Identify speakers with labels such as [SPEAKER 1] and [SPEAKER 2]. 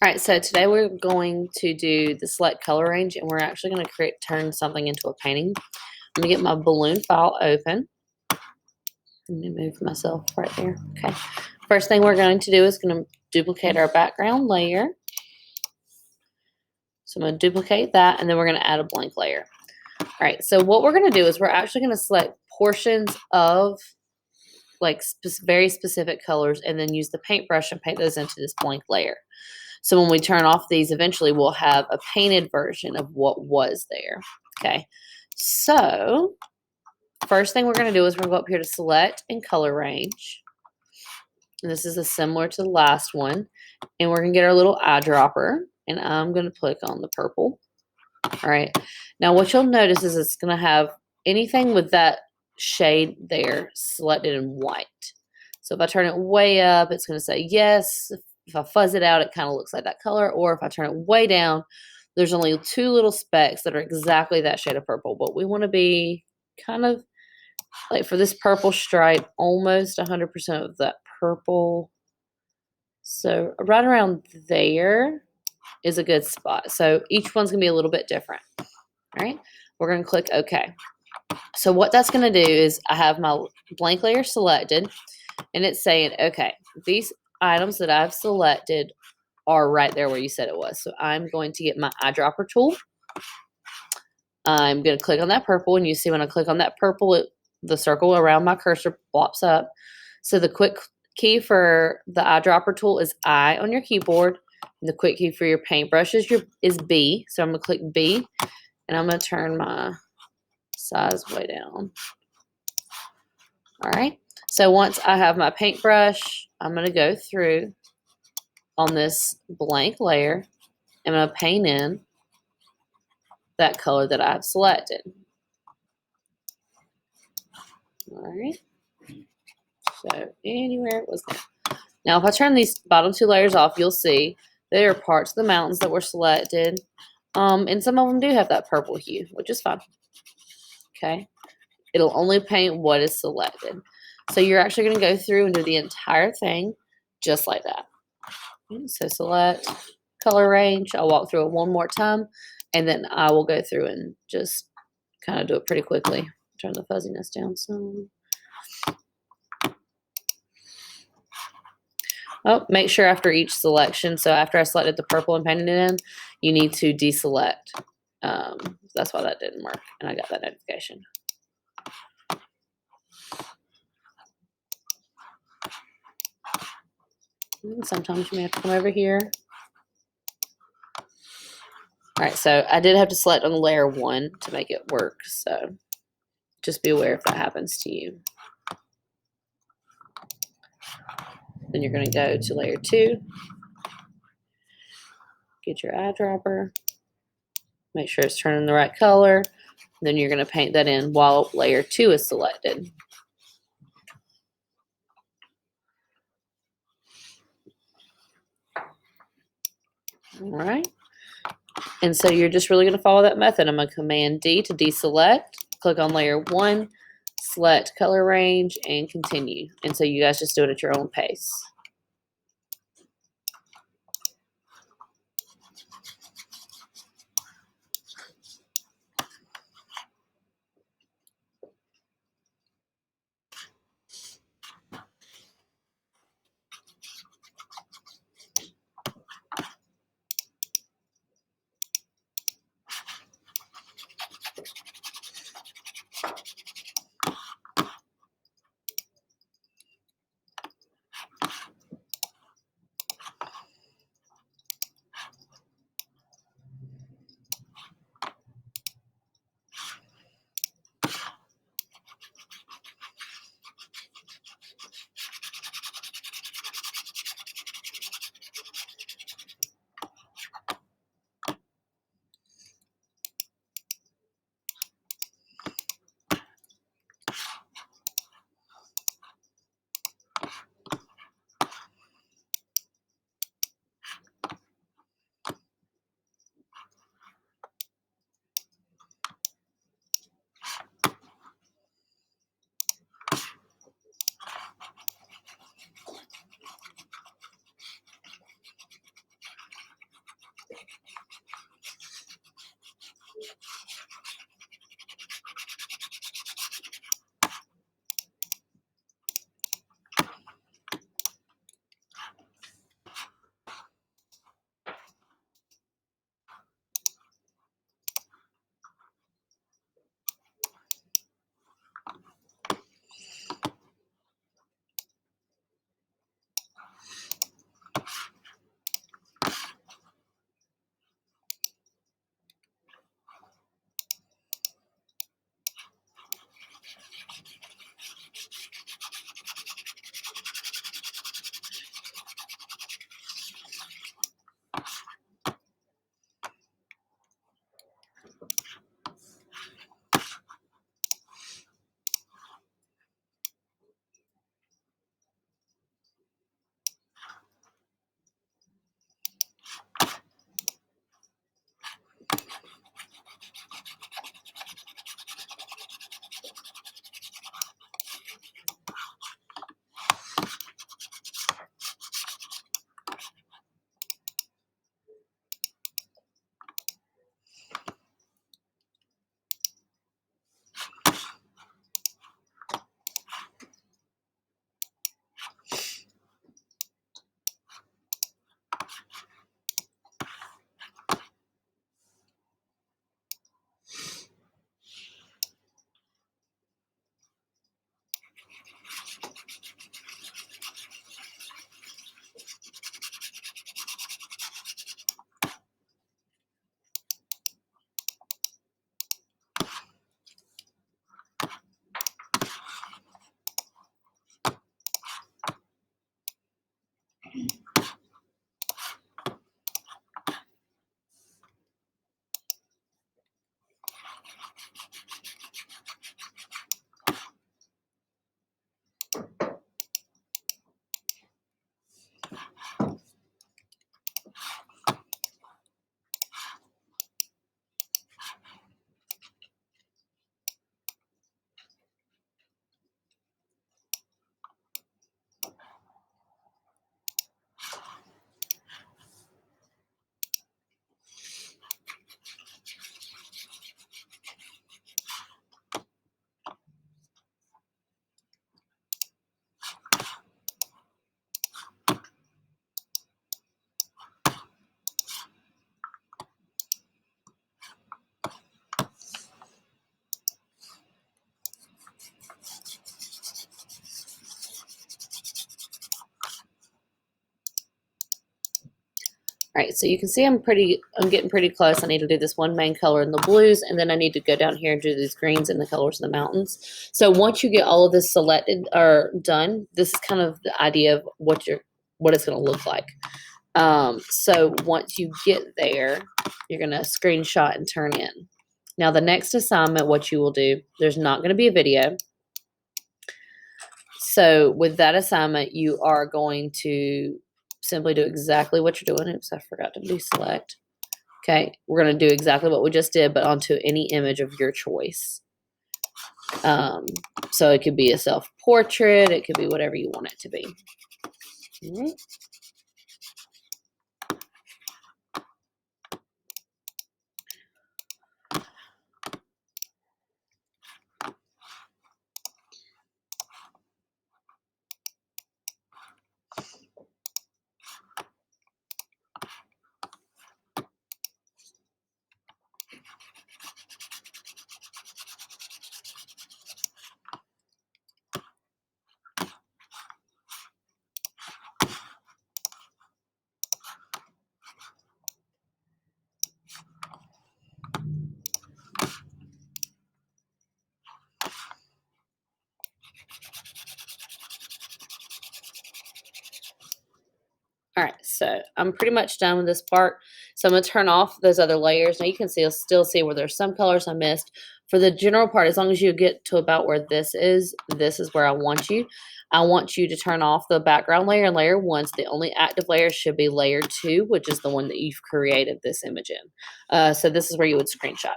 [SPEAKER 1] All right, so today we're going to do the select color range, and we're actually going to turn something into a painting. I'm going to get my balloon file open. Let me move myself right there. Okay. First thing we're going to do is going to duplicate our background layer. So I'm going to duplicate that, and then we're going to add a blank layer. All right, so what we're going to do is we're actually going to select portions of like very specific colors and then use the paintbrush and paint those into this blank layer. So when we turn off these, eventually we'll have a painted version of what was there. Okay, so first thing we're going to do is we're going to go up here to select and color range. And this is similar to the last one. And we're going to get our little eyedropper, and I'm going to click on the purple. All right, now what you'll notice is it's going to have anything with that shade there selected in white. So if I turn it way up, it's going to say yes. If I fuzz it out, it kind of looks like that color. Or if I turn it way down, there's only two little specks that are exactly that shade of purple. But we want to be kind of like, for this purple stripe, almost 100% of that purple. So right around there is a good spot. So each one's going to be a little bit different. All right, we're going to click OK. So what that's going to do is I have my blank layer selected, and it's saying, okay, these items that I've selected are right there where you said it was. So I'm going to get my eyedropper tool. I'm going to click on that purple, and you see when I click on that purple, the circle around my cursor pops up. So the quick key for the eyedropper tool is I on your keyboard, and the quick key for your paintbrush is B. So I'm going to click B, and I'm going to turn my size way down. All right. So once I have my paintbrush, I'm going to go through on this blank layer. I'm going to paint in that color that I've selected. All right. So anywhere it was there. Now, if I turn these bottom two layers off, you'll see there are parts of the mountains that were selected. And some of them do have that purple hue, which is fine. Okay. It'll only paint what is selected. So you're actually going to go through and do the entire thing just like that. So select, color range. I'll walk through it one more time, and then I will go through and just kind of do it pretty quickly. Turn the fuzziness down some. Oh, make sure after each selection, so after I selected the purple and painted it in, you need to deselect. That's why that didn't work, and I got that notification. And sometimes you may have to come over here. All right, so I did have to select on layer 1 to make it work, so just be aware if that happens to you. Then you're going to go to layer 2, get your eyedropper, make sure it's turning the right color. Then you're going to paint that in while layer 2 is selected. All right. And so you're just really going to follow that method. I'm going to Command D to deselect, click on layer 1, select color range, and continue. And so you guys just do it at your own pace. All right, so you can see I'm getting pretty close. I need to do this one main color in the blues, and then I need to go down here and do these greens and the colors of the mountains. So once you get all of this selected or done, this is kind of the idea of what it's going to look like. So once you get there, you're going to screenshot and turn in. Now the next assignment, what you will do, there's not going to be a video. So with that assignment, you are going to simply do exactly what you're doing. Oops, I forgot to deselect. Okay, we're going to do exactly what we just did, but onto any image of your choice. So it could be a self-portrait. It could be whatever you want it to be. All right. All right, so I'm pretty much done with this part. So I'm going to turn off those other layers. Now you can still see where there's some colors I missed. For the general part, as long as you get to about where this is where I want you. I want you to turn off the background layer and layer 1. So the only active layer should be layer 2, which is the one that you've created this image in. So this is where you would screenshot.